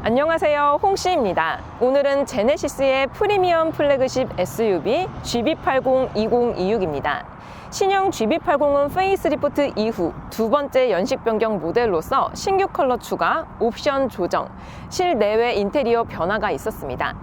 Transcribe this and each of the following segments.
안녕하세요, 홍씨입니다. 오늘은 제네시스의 프리미엄 플래그십 SUV GB80 2026입니다. 신형 GB80은 페이스리프트 이후 두 번째 연식 변경 모델로서 신규 컬러 추가, 옵션 조정, 실내외 인테리어 변화가 있었습니다.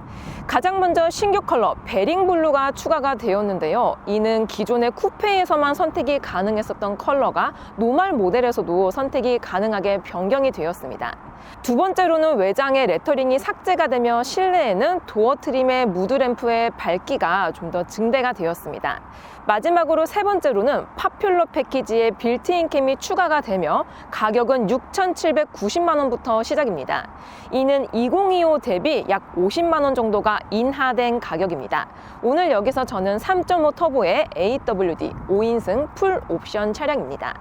가장 먼저 신규 컬러 베링 블루가 추가가 되었는데요. 이는 기존의 쿠페에서만 선택이 가능했었던 컬러가 노멀 모델에서도 선택이 가능하게 변경이 되었습니다. 두 번째로는 외장의 레터링이 삭제가 되며 실내에는 도어 트림의 무드램프의 밝기가 좀 더 증대가 되었습니다. 마지막으로 세 번째로는 파퓰러 패키지의 빌트인 캠이 추가가 되며 가격은 6,790만 원부터 시작입니다. 이는 2025 대비 약 50만 원 정도가 인하된 가격입니다. 오늘 여기서 저는 3.5 터보의 AWD 5인승 풀 옵션 차량입니다.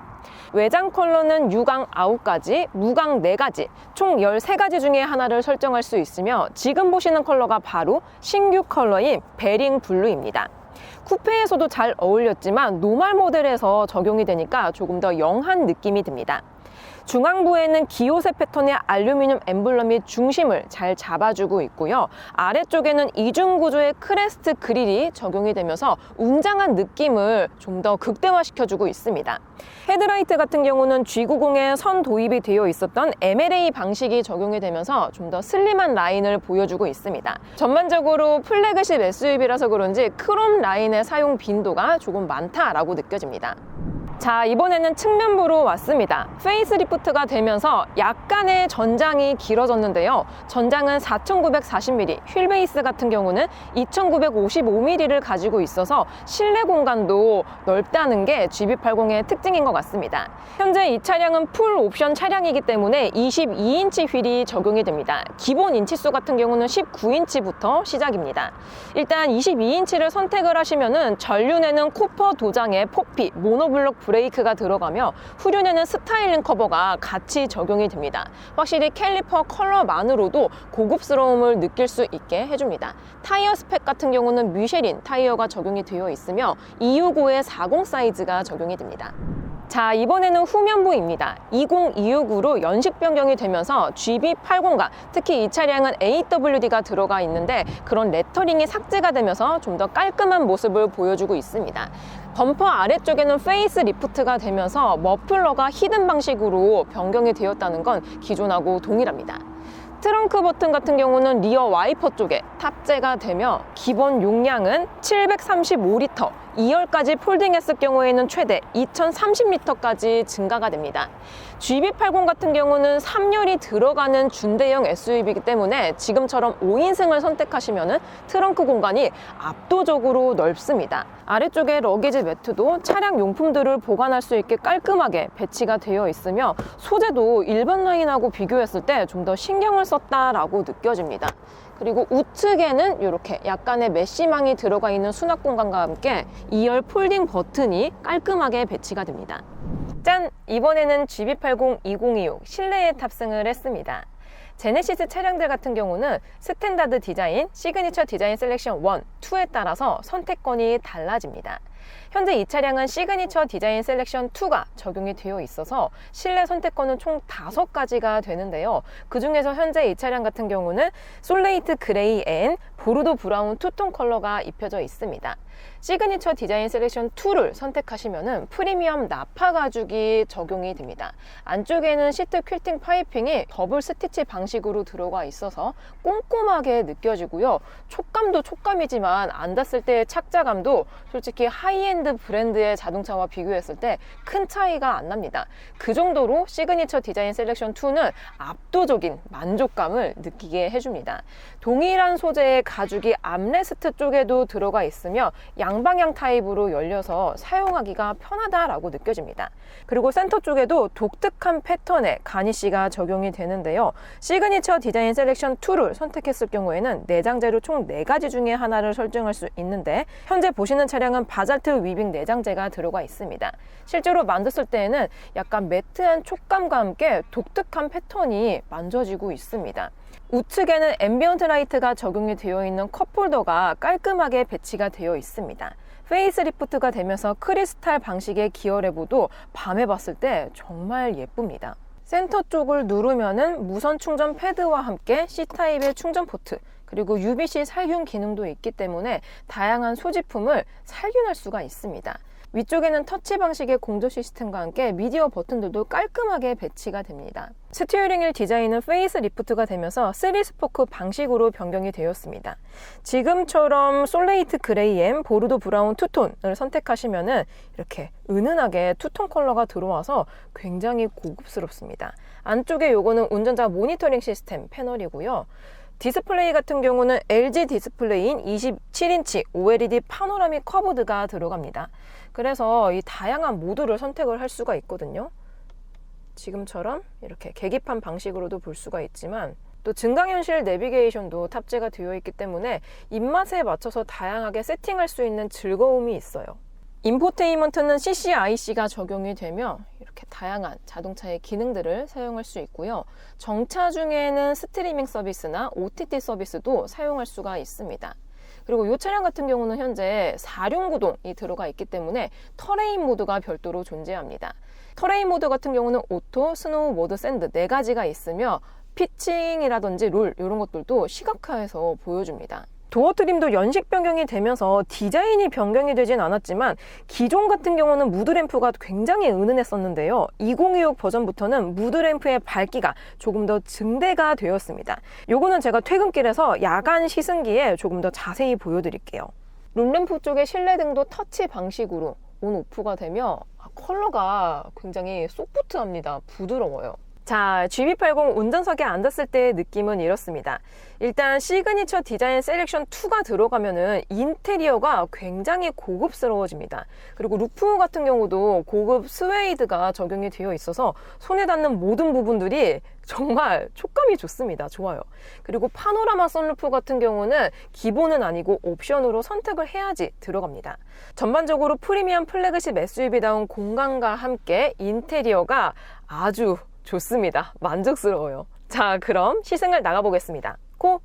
외장 컬러는 유광 9가지, 무광 4가지, 총 13가지 중에 하나를 설정할 수 있으며 지금 보시는 컬러가 바로 신규 컬러인 베링 블루입니다. 쿠페에서도 잘 어울렸지만 노멀 모델에서 적용이 되니까 조금 더 영한 느낌이 듭니다. 중앙부에는 기호세 패턴의 알루미늄 엠블럼이 중심을 잘 잡아주고 있고요. 아래쪽에는 이중 구조의 크레스트 그릴이 적용이 되면서 웅장한 느낌을 좀 더 극대화시켜주고 있습니다. 헤드라이트 같은 경우는 G90에 선 도입이 되어 있었던 MLA 방식이 적용이 되면서 좀 더 슬림한 라인을 보여주고 있습니다. 전반적으로 플래그십 SUV라서 그런지 크롬 라인의 사용 빈도가 조금 많다라고 느껴집니다. 자, 이번에는 측면부로 왔습니다. 페이스리프트가 되면서 약간의 전장이 길어졌는데요. 전장은 4,940mm, 휠베이스 같은 경우는 2,955mm를 가지고 있어서 실내 공간도 넓다는 게 GB80의 특징인 것 같습니다. 현재 이 차량은 풀 옵션 차량이기 때문에 22인치 휠이 적용이 됩니다. 기본 인치수 같은 경우는 19인치부터 시작입니다. 일단 22인치를 선택을 하시면은 전륜에는 코퍼 도장의 폭피, 모노블록 브레이크가 들어가며 후륜에는 스타일링 커버가 같이 적용이 됩니다. 확실히 캘리퍼 컬러만으로도 고급스러움을 느낄 수 있게 해줍니다. 타이어 스펙 같은 경우는 미쉐린 타이어가 적용이 되어 있으며 265에 40 사이즈가 적용이 됩니다. 자, 이번에는 후면부입니다. 2026으로 연식 변경이 되면서 GB80과 특히 이 차량은 AWD가 들어가 있는데 그런 레터링이 삭제가 되면서 좀 더 깔끔한 모습을 보여주고 있습니다. 범퍼 아래쪽에는 페이스 리프트가 되면서 머플러가 히든 방식으로 변경이 되었다는 건 기존하고 동일합니다. 트렁크 버튼 같은 경우는 리어 와이퍼 쪽에 탑재가 되며 기본 용량은 735리터, 2열까지 폴딩했을 경우에는 최대 2030리터까지 증가가 됩니다. GB80 같은 경우는 3열이 들어가는 준대형 SUV이기 때문에 지금처럼 5인승을 선택하시면 트렁크 공간이 압도적으로 넓습니다. 아래쪽에 러기지 매트도 차량 용품들을 보관할 수 있게 깔끔하게 배치가 되어 있으며 소재도 일반 라인하고 비교했을 때 좀 더 신경을 썼다라고 느껴집니다. 그리고 우측에는 이렇게 약간의 메쉬망이 들어가 있는 수납 공간과 함께 2열 폴딩 버튼이 깔끔하게 배치가 됩니다. 짠! 이번에는 GB80 2026 실내에 탑승을 했습니다. 제네시스 차량들 같은 경우는 스탠다드 디자인, 시그니처 디자인 셀렉션 1, 2에 따라서 선택권이 달라집니다. 현재 이 차량은 시그니처 디자인 셀렉션 2가 적용이 되어 있어서 실내 선택권은 총 5가지가 되는데요. 그 중에서 현재 이 차량 같은 경우는 솔레이트 그레이 앤 보르도 브라운 투톤 컬러가 입혀져 있습니다. 시그니처 디자인 셀렉션 2를 선택하시면 프리미엄 나파 가죽이 적용이 됩니다. 안쪽에는 시트 퀼팅 파이핑이 더블 스티치 방식으로 들어가 있어서 꼼꼼하게 느껴지고요. 촉감도 촉감이지만 앉았을 때의 착자감도 솔직히 하이엔드 브랜드의 자동차와 비교했을 때 큰 차이가 안 납니다. 그 정도로 시그니처 디자인 셀렉션 2는 압도적인 만족감을 느끼게 해줍니다. 동일한 소재의 가죽이 암레스트 쪽에도 들어가 있으며 양방향 타입으로 열려서 사용하기가 편하다라고 느껴집니다. 그리고 센터 쪽에도 독특한 패턴의 가니쉬가 적용이 되는데요. 시그니처 디자인 셀렉션 2를 선택했을 경우에는 내장재로 총 4가지 중에 하나를 설정할 수 있는데 현재 보시는 차량은 바잘트 위빙 내장재가 들어가 있습니다. 실제로 만졌을 때에는 약간 매트한 촉감과 함께 독특한 패턴이 만져지고 있습니다. 우측에는 앰비언트 라이트가 적용이 되어 있는 컵홀더가 깔끔하게 배치가 되어 있습니다. 페이스리프트가 되면서 크리스탈 방식의 기어 레버도 밤에 봤을 때 정말 예쁩니다. 센터 쪽을 누르면은 무선 충전 패드와 함께 C타입의 충전 포트, 그리고 UVC 살균 기능도 있기 때문에 다양한 소지품을 살균할 수가 있습니다. 위쪽에는 터치 방식의 공조 시스템과 함께 미디어 버튼들도 깔끔하게 배치가 됩니다. 스티어링 휠 디자인은 페이스 리프트가 되면서 3스포크 방식으로 변경이 되었습니다. 지금처럼 솔레이트 그레이엠, 보르도 브라운 투톤을 선택하시면은 이렇게 은은하게 투톤 컬러가 들어와서 굉장히 고급스럽습니다. 안쪽에 요거는 운전자 모니터링 시스템 패널이고요. 디스플레이 같은 경우는 LG 디스플레이인 27인치 OLED 파노라믹 커브드가 들어갑니다. 그래서 이 다양한 모드를 선택을 할 수가 있거든요. 지금처럼 이렇게 계기판 방식으로도 볼 수가 있지만 또 증강현실 내비게이션도 탑재가 되어 있기 때문에 입맛에 맞춰서 다양하게 세팅할 수 있는 즐거움이 있어요. 인포테인먼트는 CCIC가 적용이 되며 이렇게 다양한 자동차의 기능들을 사용할 수 있고요. 정차 중에는 스트리밍 서비스나 OTT 서비스도 사용할 수가 있습니다. 그리고 이 차량 같은 경우는 현재 4륜구동이 들어가 있기 때문에 터레인 모드가 별도로 존재합니다. 터레인 모드 같은 경우는 오토, 스노우, 모드, 샌드 4가지가 있으며 피칭이라든지 롤 이런 것들도 시각화해서 보여줍니다. 도어 트림도 연식 변경이 되면서 디자인이 변경이 되진 않았지만 기존 같은 경우는 무드램프가 굉장히 은은했었는데요. 2026 버전부터는 무드램프의 밝기가 조금 더 증대가 되었습니다. 요거는 제가 퇴근길에서 야간 시승기에 조금 더 자세히 보여드릴게요. 룸램프 쪽에 실내등도 터치 방식으로 온 오프가 되며 컬러가 굉장히 소프트합니다. 부드러워요. 자, GB80 운전석에 앉았을 때의 느낌은 이렇습니다. 일단 시그니처 디자인 셀렉션 2가 들어가면은 인테리어가 굉장히 고급스러워집니다. 그리고 루프 같은 경우도 고급 스웨이드가 적용이 되어 있어서 손에 닿는 모든 부분들이 정말 촉감이 좋습니다. 좋아요. 그리고 파노라마 선루프 같은 경우는 기본은 아니고 옵션으로 선택을 해야지 들어갑니다. 전반적으로 프리미엄 플래그십 SUV다운 공간과 함께 인테리어가 아주 좋습니다. 만족스러워요. 자, 그럼 시승을 나가보겠습니다. 고!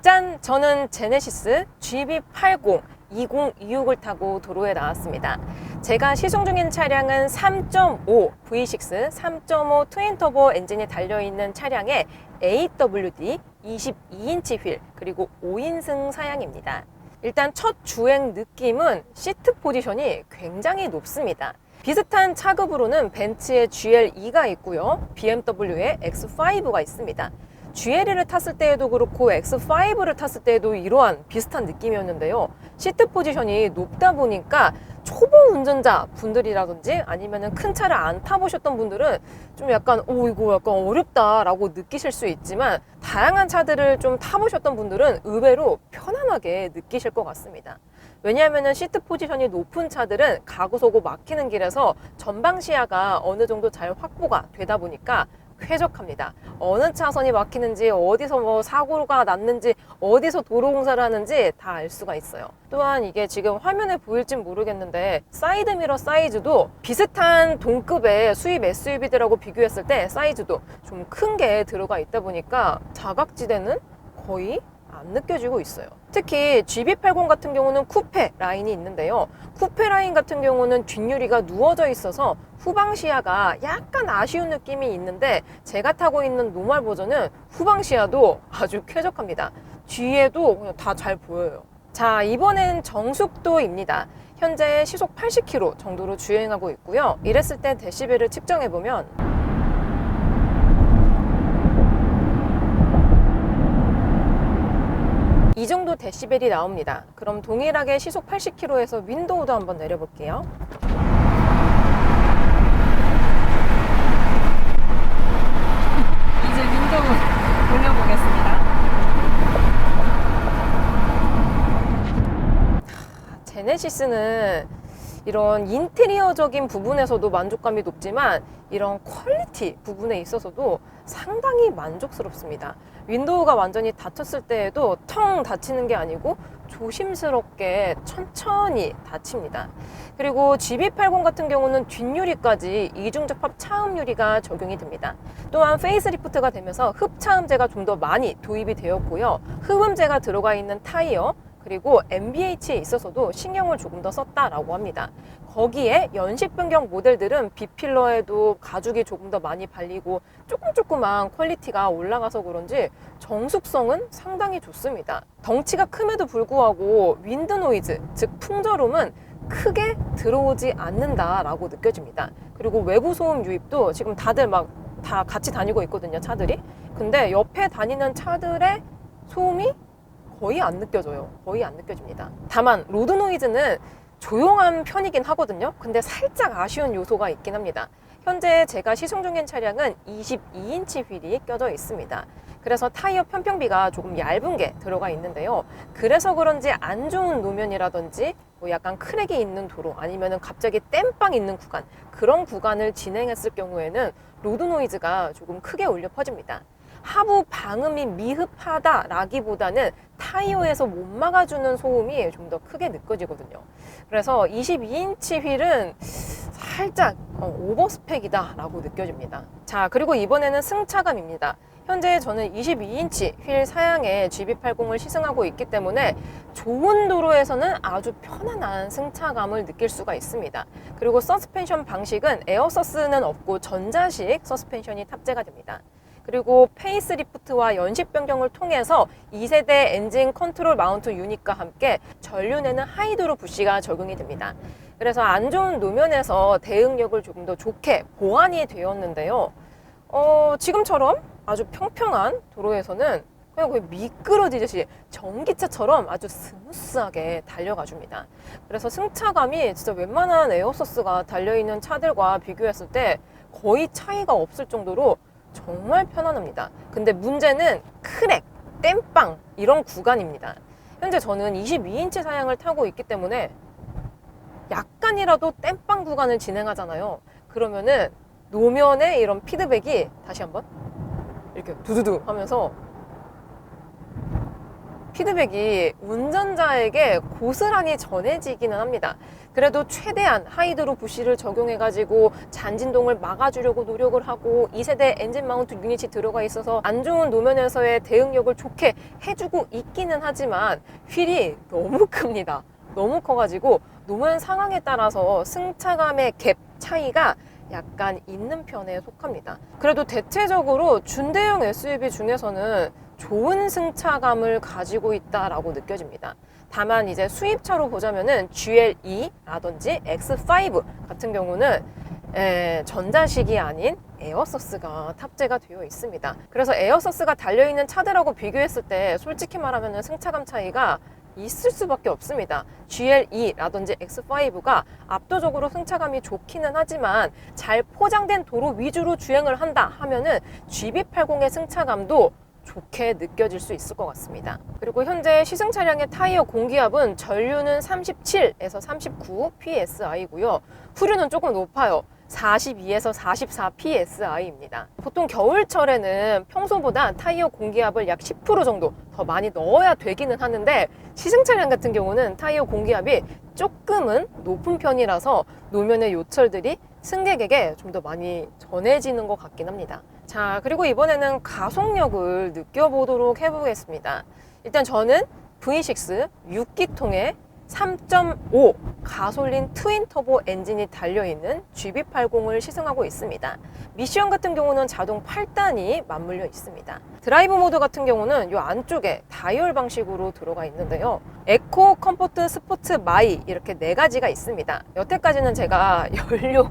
짠! 저는 제네시스 GB80 2026을 타고 도로에 나왔습니다. 제가 시승 중인 차량은 3.5 V6 3.5 트윈터보 엔진이 달려있는 차량에 AWD 22인치 휠 그리고 5인승 사양입니다. 일단 첫 주행 느낌은 시트 포지션이 굉장히 높습니다. 비슷한 차급으로는 벤츠의 GL2가 있고요. BMW의 X5가 있습니다. GL2를 탔을 때에도 그렇고 X5를 탔을 때에도 이러한 비슷한 느낌이었는데요. 시트 포지션이 높다 보니까 초보 운전자 분들이라든지 아니면 큰 차를 안 타보셨던 분들은 좀 약간 이거 약간 어렵다라고 느끼실 수 있지만 다양한 차들을 좀 타보셨던 분들은 의외로 편안하게 느끼실 것 같습니다. 왜냐하면 시트 포지션이 높은 차들은 가구소고 막히는 길에서 전방 시야가 어느 정도 잘 확보가 되다 보니까 쾌적합니다. 어느 차선이 막히는지 어디서 사고가 났는지 어디서 도로 공사를 하는지 다 알 수가 있어요. 또한 이게 지금 화면에 보일진 모르겠는데 사이드미러 사이즈도 비슷한 동급의 수입 SUV들하고 비교했을 때 사이즈도 좀 큰 게 들어가 있다 보니까 사각지대는 거의 안 느껴지고 있어요. 특히 GB80 같은 경우는 쿠페 라인이 있는데요. 쿠페 라인 같은 경우는 뒷유리가 누워져 있어서 후방 시야가 약간 아쉬운 느낌이 있는데 제가 타고 있는 노멀 버전은 후방 시야도 아주 쾌적합니다. 뒤에도 다 잘 보여요. 자, 이번엔 정숙도입니다. 현재 시속 80km 정도로 주행하고 있고요. 이랬을 때 데시벨을 측정해보면 이 정도 데시벨이 나옵니다. 그럼 동일하게 시속 80km에서 윈도우도 한번 내려볼게요. 이제 윈도우 돌려보겠습니다. 제네시스는 이런 인테리어적인 부분에서도 만족감이 높지만 이런 퀄리티 부분에 있어서도 상당히 만족스럽습니다. 윈도우가 완전히 닫혔을 때에도 텅 닫히는 게 아니고 조심스럽게 천천히 닫힙니다. 그리고 GB80 같은 경우는 뒷유리까지 이중접합 차음 유리가 적용이 됩니다. 또한 페이스리프트가 되면서 흡차음제가 좀 더 많이 도입이 되었고요. 흡음재가 들어가 있는 타이어 그리고 MBH에 있어서도 신경을 조금 더 썼다라고 합니다. 거기에 연식 변경 모델들은 B필러에도 가죽이 조금 더 많이 발리고 조금만 퀄리티가 올라가서 그런지 정숙성은 상당히 좋습니다. 덩치가 큼에도 불구하고 윈드 노이즈, 즉 풍절음은 크게 들어오지 않는다라고 느껴집니다. 그리고 외부 소음 유입도 지금 다들 막 다 같이 다니고 있거든요, 차들이. 근데 옆에 다니는 차들의 소음이 거의 안 느껴져요. 거의 안 느껴집니다. 다만 로드 노이즈는 조용한 편이긴 하거든요. 근데 살짝 아쉬운 요소가 있긴 합니다. 현재 제가 시승 중인 차량은 22인치 휠이 껴져 있습니다. 그래서 타이어 편평비가 조금 얇은 게 들어가 있는데요. 그래서 그런지 안 좋은 노면이라든지 뭐 약간 크랙이 있는 도로 아니면은 갑자기 땜빵 있는 구간, 그런 구간을 진행했을 경우에는 로드 노이즈가 조금 크게 울려 퍼집니다. 하부 방음이 미흡하다라기보다는 타이어에서 못 막아주는 소음이 좀 더 크게 느껴지거든요. 그래서 22인치 휠은 살짝 오버스펙이다 라고 느껴집니다. 자, 그리고 이번에는 승차감입니다. 현재 저는 22인치 휠 사양의 GB80을 시승하고 있기 때문에 좋은 도로에서는 아주 편안한 승차감을 느낄 수가 있습니다. 그리고 서스펜션 방식은 에어서스는 없고 전자식 서스펜션이 탑재가 됩니다. 그리고 페이스리프트와 연식 변경을 통해서 2세대 엔진 컨트롤 마운트 유닛과 함께 전륜에는 하이드로 부시가 적용이 됩니다. 그래서 안 좋은 노면에서 대응력을 조금 더 좋게 보완이 되었는데요. 지금처럼 아주 평평한 도로에서는 그냥 거의 미끄러지듯이 전기차처럼 아주 스무스하게 달려가 줍니다. 그래서 승차감이 진짜 웬만한 에어서스가 달려있는 차들과 비교했을 때 거의 차이가 없을 정도로 정말 편안합니다. 근데 문제는 크랙, 땜빵 이런 구간입니다. 현재 저는 22인치 사양을 타고 있기 때문에 약간이라도 땜빵 구간을 진행하잖아요. 그러면은 노면에 이런 피드백이 다시 한번 이렇게 두두두 하면서 피드백이 운전자에게 고스란히 전해지기는 합니다. 그래도 최대한 하이드로 부시를 적용해가지고 잔진동을 막아주려고 노력을 하고 2세대 엔진 마운트 유닛이 들어가 있어서 안 좋은 노면에서의 대응력을 좋게 해주고 있기는 하지만 휠이 너무 큽니다. 너무 커가지고 노면 상황에 따라서 승차감의 갭 차이가 약간 있는 편에 속합니다. 그래도 대체적으로 준대형 SUV 중에서는 좋은 승차감을 가지고 있다라고 느껴집니다. 다만 이제 수입차로 보자면은 GLE라든지 X5 같은 경우는 전자식이 아닌 에어서스가 탑재가 되어 있습니다. 그래서 에어서스가 달려있는 차들하고 비교했을 때 솔직히 말하면 승차감 차이가 있을 수밖에 없습니다. GLE라든지 X5가 압도적으로 승차감이 좋기는 하지만 잘 포장된 도로 위주로 주행을 한다 하면은 GB80의 승차감도 좋게 느껴질 수 있을 것 같습니다. 그리고 현재 시승 차량의 타이어 공기압은 전류는 37에서 39 PSI고요. 후륜은 조금 높아요. 42에서 44 PSI입니다. 보통 겨울철에는 평소보다 타이어 공기압을 약 10% 정도 더 많이 넣어야 되기는 하는데 시승 차량 같은 경우는 타이어 공기압이 조금은 높은 편이라서 노면의 요철들이 승객에게 좀 더 많이 전해지는 것 같긴 합니다. 자, 그리고 이번에는 가속력을 느껴보도록 해보겠습니다. 일단 저는 V6 6기통의 3.5 가솔린 트윈 터보 엔진이 달려있는 GB80을 시승하고 있습니다. 미션 같은 경우는 자동 8단이 맞물려 있습니다. 드라이브 모드 같은 경우는 이 안쪽에 다이얼 방식으로 들어가 있는데요. 에코, 컴포트, 스포츠, 마이 이렇게 4가지가 있습니다. 여태까지는 제가 연료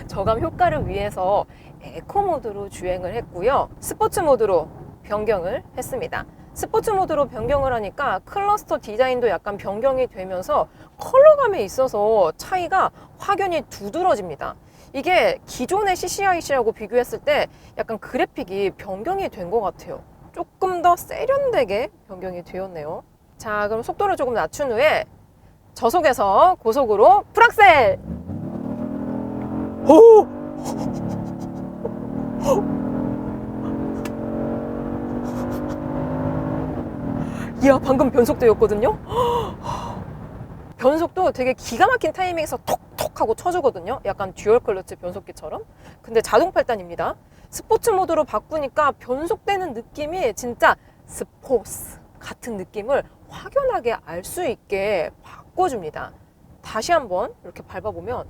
저감 효과를 위해서 에코 모드로 주행을 했고요. 스포츠 모드로 변경을 했습니다. 스포츠 모드로 변경을 하니까 클러스터 디자인도 약간 변경이 되면서 컬러감에 있어서 차이가 확연히 두드러집니다. 이게 기존의 CCIC하고 비교했을 때 약간 그래픽이 변경이 된 것 같아요. 조금 더 세련되게 변경이 되었네요. 자, 그럼 속도를 조금 낮춘 후에 저속에서 고속으로 풀악셀! 호! 이야, 방금 변속되었거든요. 변속도 되게 기가 막힌 타이밍에서 톡톡 하고 쳐주거든요. 약간 듀얼 클러치 변속기처럼. 근데 자동 8단입니다. 스포츠 모드로 바꾸니까 변속되는 느낌이 진짜 스포츠 같은 느낌을 확연하게 알 수 있게 바꿔줍니다. 다시 한번 이렇게 밟아보면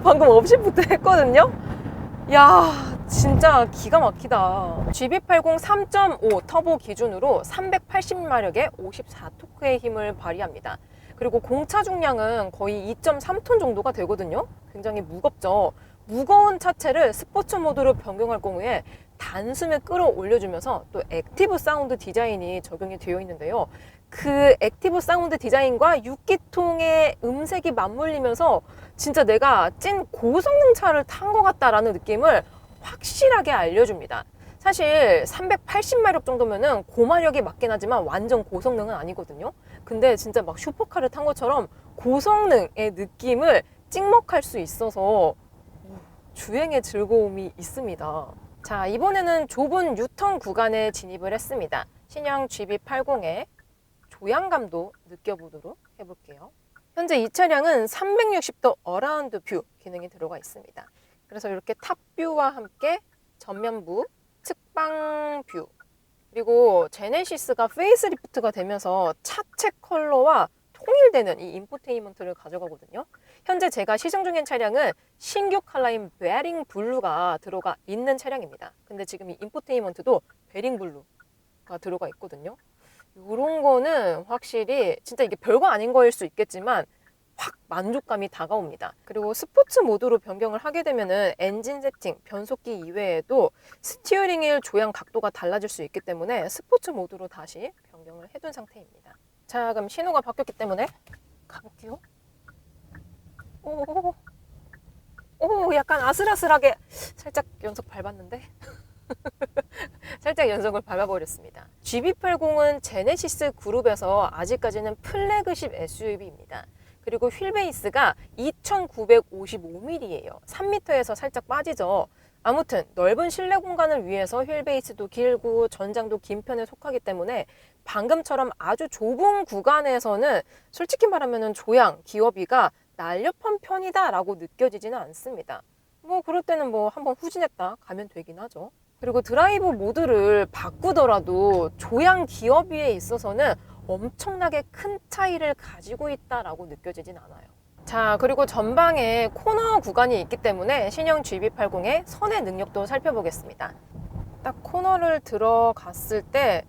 방금 업시프트 했거든요. 야, 진짜 기가 막히다. GB80 3.5 터보 기준으로 380마력의 54토크의 힘을 발휘합니다. 그리고 공차 중량은 거의 2.3톤 정도가 되거든요. 굉장히 무겁죠. 무거운 차체를 스포츠 모드로 변경할 경우에 단숨에 끌어올려주면서 또 액티브 사운드 디자인이 적용이 되어 있는데요. 그 액티브 사운드 디자인과 6기통의 음색이 맞물리면서 진짜 내가 찐 고성능 차를 탄 것 같다라는 느낌을 확실하게 알려줍니다. 사실 380마력 정도면은 고마력이 맞긴 하지만 완전 고성능은 아니거든요. 근데 진짜 막 슈퍼카를 탄 것처럼 고성능의 느낌을 찍먹할 수 있어서 주행의 즐거움이 있습니다. 자, 이번에는 좁은 유턴 구간에 진입을 했습니다. 신형 GB80의 조향감도 느껴보도록 해볼게요. 현재 이 차량은 360도 어라운드 뷰 기능이 들어가 있습니다. 그래서 이렇게 탑뷰와 함께 전면부, 측방 뷰, 그리고 제네시스가 페이스리프트가 되면서 차체 컬러와 통일되는 이 인포테인먼트를 가져가거든요. 현재 제가 시승 중인 차량은 신규 컬러인 베링 블루가 들어가 있는 차량입니다. 근데 지금 이 인포테인먼트도 베링 블루가 들어가 있거든요. 이런 거는 확실히 진짜 이게 별거 아닌 거일 수 있겠지만 확 만족감이 다가옵니다. 그리고 스포츠 모드로 변경을 하게 되면은 엔진 세팅, 변속기 이외에도 스티어링 휠 조향 각도가 달라질 수 있기 때문에 스포츠 모드로 다시 변경을 해둔 상태입니다. 자, 그럼 신호가 바뀌었기 때문에 가볼게요. 오, 약간 아슬아슬하게 살짝 연속 밟았는데 살짝 연속을 밟아버렸습니다. GB80은 제네시스 그룹에서 아직까지는 플래그십 SUV입니다. 그리고 휠베이스가 2955mm예요. 3m에서 살짝 빠지죠. 아무튼 넓은 실내 공간을 위해서 휠베이스도 길고 전장도 긴 편에 속하기 때문에 방금처럼 아주 좁은 구간에서는 솔직히 말하면 조향, 기어비가 날렵한 편이다 라고 느껴지지는 않습니다. 뭐 그럴 때는 뭐 한번 후진했다 가면 되긴 하죠. 그리고 드라이브 모드를 바꾸더라도 조향 기어비에 있어서는 엄청나게 큰 차이를 가지고 있다라고 느껴지진 않아요. 자, 그리고 전방에 코너 구간이 있기 때문에 신형 GB80의 선의 능력도 살펴보겠습니다. 딱 코너를 들어갔을 때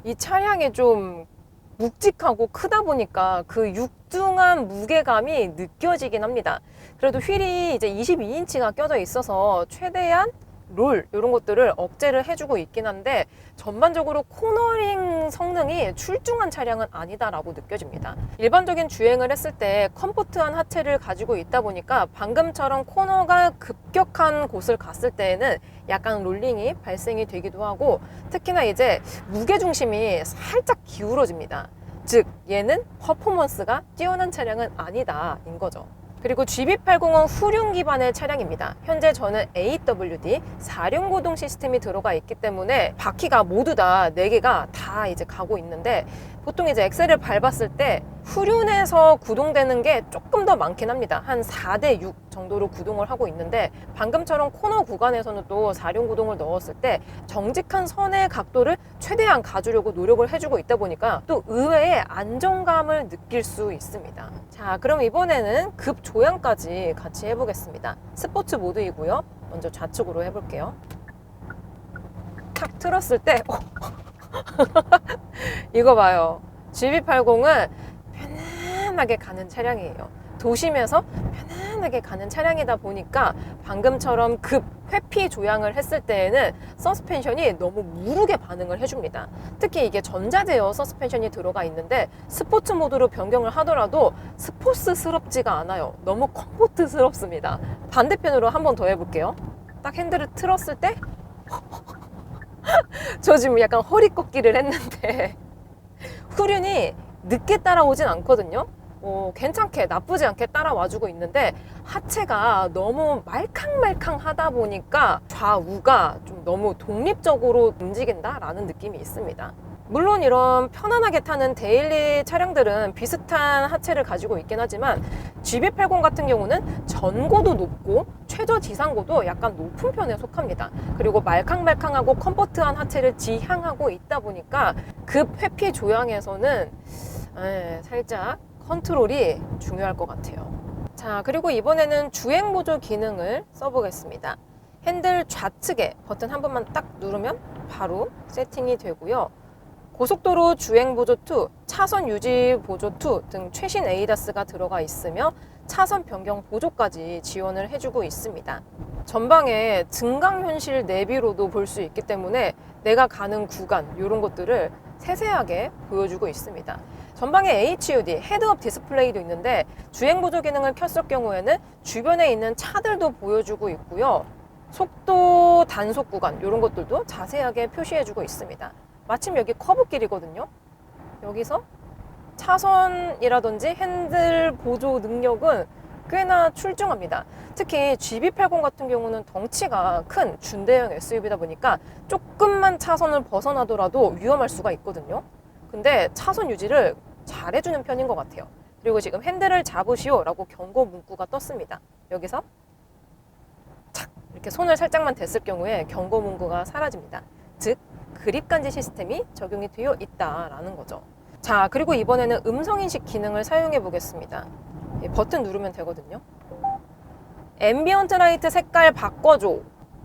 이 차량이 좀 묵직하고 크다 보니까 그 육중한 무게감이 느껴지긴 합니다. 그래도 휠이 이제 22인치가 껴져 있어서 최대한 롤 이런 것들을 억제를 해주고 있긴 한데 전반적으로 코너링 성능이 출중한 차량은 아니다라고 느껴집니다. 일반적인 주행을 했을 때 컴포트한 하체를 가지고 있다 보니까 방금처럼 코너가 급격한 곳을 갔을 때에는 약간 롤링이 발생이 되기도 하고 특히나 이제 무게중심이 살짝 기울어집니다. 즉 얘는 퍼포먼스가 뛰어난 차량은 아니다 인 거죠. 그리고 GB80은 후륜 기반의 차량입니다. 현재 저는 AWD 4륜 시스템이 들어가 있기 때문에 바퀴가 모두 다 4개가 다 이제 가고 있는데 보통 이제 엑셀을 밟았을 때 후륜에서 구동되는 게 조금 더 많긴 합니다. 한 4대 6 정도로 구동을 하고 있는데 방금처럼 코너 구간에서는 또 4륜 구동을 넣었을 때 정직한 선의 각도를 최대한 가주려고 노력을 해주고 있다 보니까 또 의외의 안정감을 느낄 수 있습니다. 자, 그럼 이번에는 급 조향까지 같이 해보겠습니다. 스포츠 모드이고요. 먼저 좌측으로 해볼게요. 탁 틀었을 때 이거 봐요. GB80은 편안하게 가는 차량이에요. 도심에서 편안하게 가는 차량이다 보니까 방금처럼 급 회피 조향을 했을 때에는 서스펜션이 너무 무르게 반응을 해줍니다. 특히 이게 전자제어 서스펜션이 들어가 있는데 스포츠 모드로 변경을 하더라도 스포츠스럽지가 않아요. 너무 컴포트스럽습니다. 반대편으로 한 번 더 해볼게요. 딱 핸들을 틀었을 때 저 지금 약간 허리 꺾기를 했는데 후륜이 늦게 따라오진 않거든요. 괜찮게 나쁘지 않게 따라와주고 있는데 하체가 너무 말캉말캉하다 보니까 좌우가 좀 너무 독립적으로 움직인다라는 느낌이 있습니다. 물론 이런 편안하게 타는 데일리 차량들은 비슷한 하체를 가지고 있긴 하지만 GB80 같은 경우는 전고도 높고 최저 지상고도 약간 높은 편에 속합니다. 그리고 말캉말캉하고 컴포트한 하체를 지향하고 있다 보니까 급 회피 조향에서는 살짝 컨트롤이 중요할 것 같아요. 자, 그리고 이번에는 주행 보조 기능을 써보겠습니다. 핸들 좌측에 버튼 한 번만 딱 누르면 바로 세팅이 되고요. 고속도로 주행 보조 2, 차선 유지 보조 2 등 최신 ADAS가 들어가 있으며 차선 변경 보조까지 지원을 해주고 있습니다. 전방에 증강현실 내비로도 볼 수 있기 때문에 내가 가는 구간 이런 것들을 세세하게 보여주고 있습니다. 전방에 HUD, 헤드업 디스플레이도 있는데 주행 보조 기능을 켰을 경우에는 주변에 있는 차들도 보여주고 있고요. 속도 단속 구간 이런 것들도 자세하게 표시해주고 있습니다. 마침 여기 커브길이거든요. 여기서 차선이라든지 핸들 보조 능력은 꽤나 출중합니다. 특히 GB80 같은 경우는 덩치가 큰 준대형 SUV다 보니까 조금만 차선을 벗어나더라도 위험할 수가 있거든요. 근데 차선 유지를 잘해주는 편인 것 같아요. 그리고 지금 핸들을 잡으시오 라고 경고 문구가 떴습니다. 여기서 착 이렇게 손을 살짝만 댔을 경우에 경고 문구가 사라집니다. 즉 그립 간지 시스템이 적용이 되어 있다라는 거죠. 자, 그리고 이번에는 음성인식 기능을 사용해 보겠습니다. 버튼 누르면 되거든요. 앰비언트 라이트 색깔 바꿔줘.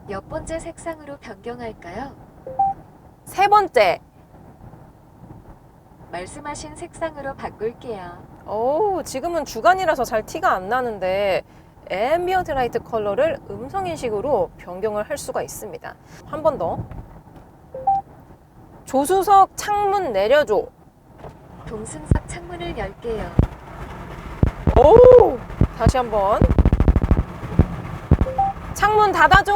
몇 번째 색상으로 변경할까요? 세 번째. 말씀하신 색상으로 바꿀게요. 지금은 주간이라서 잘 티가 안 나는데 앰비언트 라이트 컬러를 음성인식으로 변경을 할 수가 있습니다. 한 번 더. 조수석 창문 내려줘. 동승석 창문을 열게요. 다시 한번. 창문 닫아줘.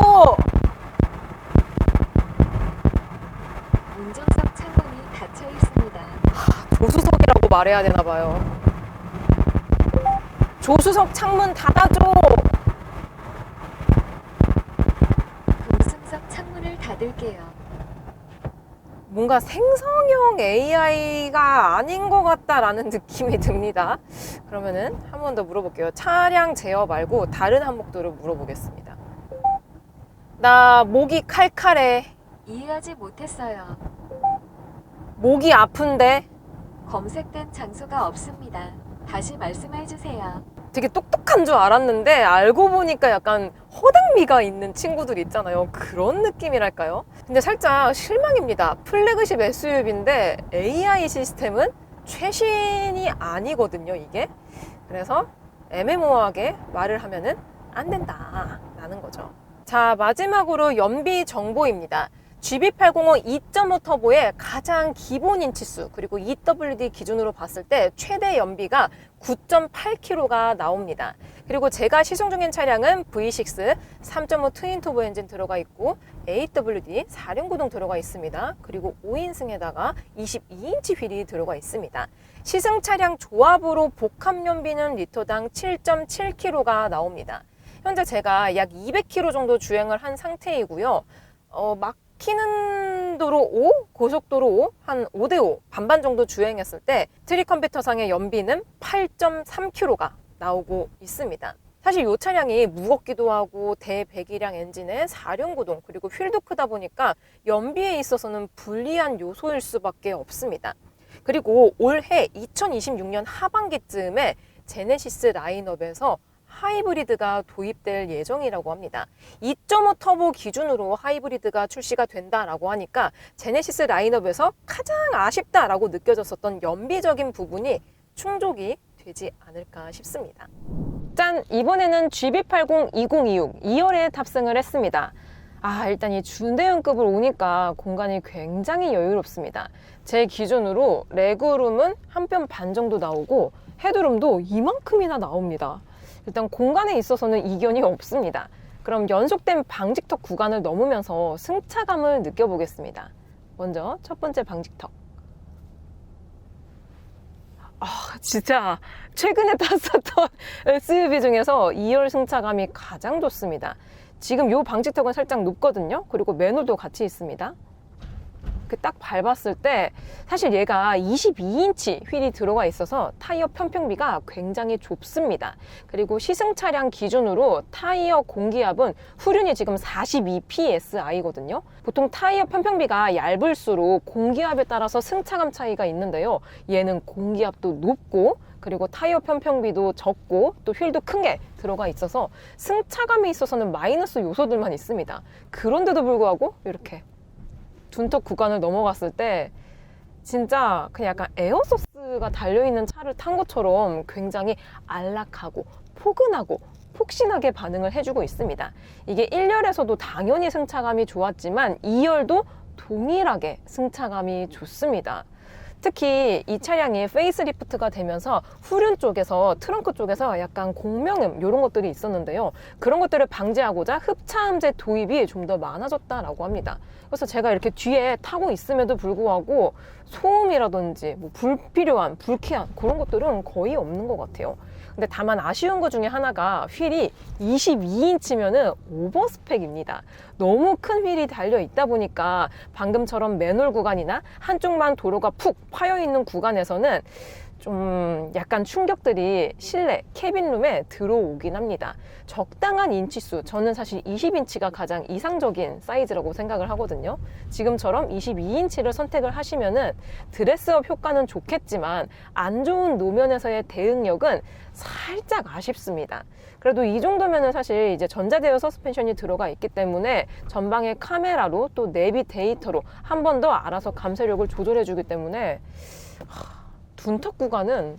운전석 창문이 닫혀 있습니다. 조수석이라고 말해야 되나 봐요. 조수석 창문 닫아줘. 동승석 창문을 닫을게요. 뭔가 생성형 AI가 아닌 것 같다라는 느낌이 듭니다. 그러면은 한 번 더 물어볼게요. 차량 제어 말고 다른 항목들을 물어보겠습니다. 나 목이 칼칼해. 이해하지 못했어요. 목이 아픈데. 검색된 장소가 없습니다. 다시 말씀해 주세요. 되게 똑똑한 줄 알았는데 알고 보니까 약간 허당미가 있는 친구들 있잖아요. 그런 느낌이랄까요? 근데 살짝 실망입니다. 플래그십 SUV인데 AI 시스템은 최신이 아니거든요, 이게. 그래서 애매모호하게 말을 하면은 안 된다라는 거죠. 자, 마지막으로 연비 정보입니다. GB80은 2.5 터보의 가장 기본 인치수 그리고 EWD 기준으로 봤을 때 최대 연비가 9.8km가 나옵니다. 그리고 제가 시승 중인 차량은 V6 3.5 트윈 터보 엔진 들어가 있고 AWD 4륜구동 들어가 있습니다. 그리고 5인승에다가 22인치 휠이 들어가 있습니다. 시승 차량 조합으로 복합 연비는 리터당 7.7km가 나옵니다. 현재 제가 약 200km 정도 주행을 한 상태이고요. 막히는 도로 5, 고속도로 5, 한 5대5 반반 정도 주행했을 때 트릭 컴퓨터상의 연비는 8.3km가 나오고 있습니다. 사실 이 차량이 무겁기도 하고 대배기량 엔진에 4륜구동 그리고 휠도 크다 보니까 연비에 있어서는 불리한 요소일 수밖에 없습니다. 그리고 올해 2026년 하반기쯤에 제네시스 라인업에서 하이브리드가 도입될 예정이라고 합니다. 2.5 터보 기준으로 하이브리드가 출시가 된다라고 하니까 제네시스 라인업에서 가장 아쉽다라고 느껴졌었던 연비적인 부분이 충족이 되지 않을까 싶습니다. 짠! 이번에는 GB80 2026 2열에 탑승을 했습니다. 일단 이 준대형급을 오니까 공간이 굉장히 여유롭습니다. 제 기준으로 레그룸은 한 뼘 반 정도 나오고 헤드룸도 이만큼이나 나옵니다. 일단 공간에 있어서는 이견이 없습니다. 그럼 연속된 방직턱 구간을 넘으면서 승차감을 느껴보겠습니다. 먼저 첫 번째 방직턱. 진짜 최근에 탔었던 SUV 중에서 2열 승차감이 가장 좋습니다. 지금 이 방직턱은 살짝 높거든요. 그리고 맨홀도 같이 있습니다. 이렇게 딱 밟았을 때 사실 얘가 22인치 휠이 들어가 있어서 타이어 편평비가 굉장히 좁습니다. 그리고 시승 차량 기준으로 타이어 공기압은 후륜이 지금 42psi거든요. 보통 타이어 편평비가 얇을수록 공기압에 따라서 승차감 차이가 있는데요. 얘는 공기압도 높고 그리고 타이어 편평비도 적고 또 휠도 큰 게 들어가 있어서 승차감에 있어서는 마이너스 요소들만 있습니다. 그런데도 불구하고 이렇게 둔턱 구간을 넘어갔을 때 진짜 그냥 약간 에어소스가 달려있는 차를 탄 것처럼 굉장히 안락하고 포근하고 폭신하게 반응을 해주고 있습니다. 이게 1열에서도 당연히 승차감이 좋았지만 2열도 동일하게 승차감이 좋습니다. 특히 이 차량이 페이스리프트가 되면서 후륜 쪽에서 트렁크 쪽에서 약간 공명음 이런 것들이 있었는데요. 그런 것들을 방지하고자 흡차음제 도입이 좀 더 많아졌다라고 합니다. 그래서 제가 이렇게 뒤에 타고 있음에도 불구하고 소음이라든지 뭐 불필요한 불쾌한 그런 것들은 거의 없는 것 같아요. 근데 다만 아쉬운 것 중에 하나가 휠이 22인치면은 오버스펙입니다. 너무 큰 휠이 달려 있다 보니까 방금처럼 맨홀 구간이나 한쪽만 도로가 푹 파여 있는 구간에서는 좀 약간 충격들이 실내 캐빈룸에 들어오긴 합니다. 적당한 인치수, 저는 사실 20인치가 가장 이상적인 사이즈라고 생각을 하거든요. 지금처럼 22인치를 선택을 하시면은 드레스업 효과는 좋겠지만 안 좋은 노면에서의 대응력은 살짝 아쉽습니다. 그래도 이 정도면은 사실 이제 전자제어 서스펜션이 들어가 있기 때문에 전방의 카메라로 또 내비 데이터로 한 번 더 알아서 감쇄력을 조절해 주기 때문에 둔턱 구간은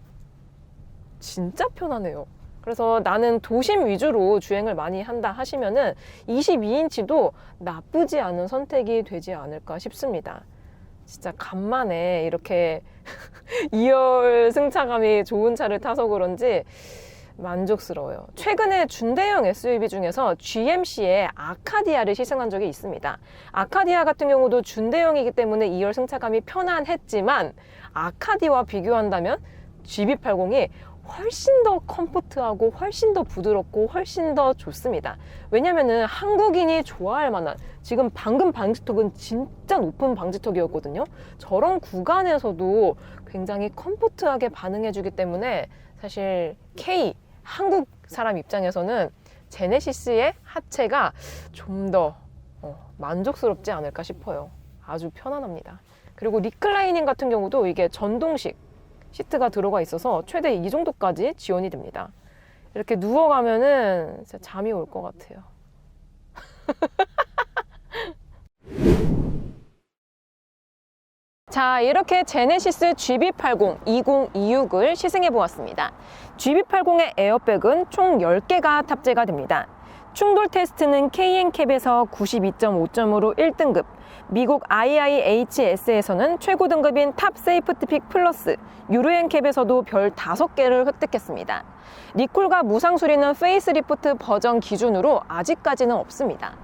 진짜 편하네요. 그래서 나는 도심 위주로 주행을 많이 한다 하시면은 22인치도 나쁘지 않은 선택이 되지 않을까 싶습니다. 진짜 간만에 이렇게 2열 승차감이 좋은 차를 타서 그런지 만족스러워요. 최근에 준대형 SUV 중에서 GMC의 아카디아를 시승한 적이 있습니다. 아카디아 같은 경우도 준대형이기 때문에 2열 승차감이 편안했지만 아카디와 비교한다면 GB80이 훨씬 더 컴포트하고 훨씬 더 부드럽고 훨씬 더 좋습니다. 왜냐면은 한국인이 좋아할 만한, 지금 방금 방지턱은 진짜 높은 방지턱이었거든요. 저런 구간에서도 굉장히 컴포트하게 반응해주기 때문에 사실 한국 사람 입장에서는 제네시스의 하체가 좀 더 만족스럽지 않을까 싶어요. 아주 편안합니다. 그리고 리클라이닝 같은 경우도 이게 전동식 시트가 들어가 있어서 최대 이 정도까지 지원이 됩니다. 이렇게 누워가면은 진짜 잠이 올 것 같아요. 자, 이렇게 제네시스 GB80 2026을 시승해 보았습니다. GB80의 에어백은 총 10개가 탑재가 됩니다. 충돌 테스트는 KNCAP에서 92.5점으로 1등급, 미국 IIHS에서는 최고 등급인 탑 세이프티픽 플러스, 유로엔캡에서도 별 5개를 획득했습니다. 리콜과 무상 수리는 페이스리프트 버전 기준으로 아직까지는 없습니다.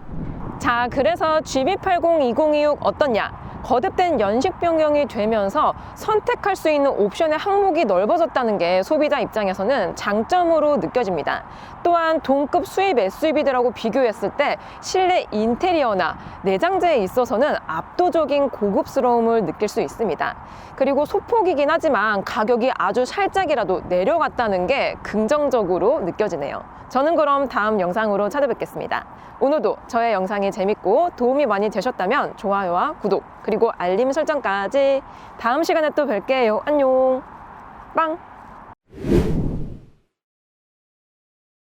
자, 그래서 GB80 2026 어떻냐? 거듭된 연식 변경이 되면서 선택할 수 있는 옵션의 항목이 넓어졌다는 게 소비자 입장에서는 장점으로 느껴집니다. 또한 동급 수입 SUV들하고 비교했을 때 실내 인테리어나 내장재에 있어서는 압도적인 고급스러움을 느낄 수 있습니다. 그리고 소폭이긴 하지만 가격이 아주 살짝이라도 내려갔다는 게 긍정적으로 느껴지네요. 저는 그럼 다음 영상으로 찾아뵙겠습니다. 오늘도 저의 영상이 재밌고 도움이 많이 되셨다면 좋아요와 구독, 그리고 알림 설정까지. 다음 시간에 또 뵐게요. 안녕. 빵.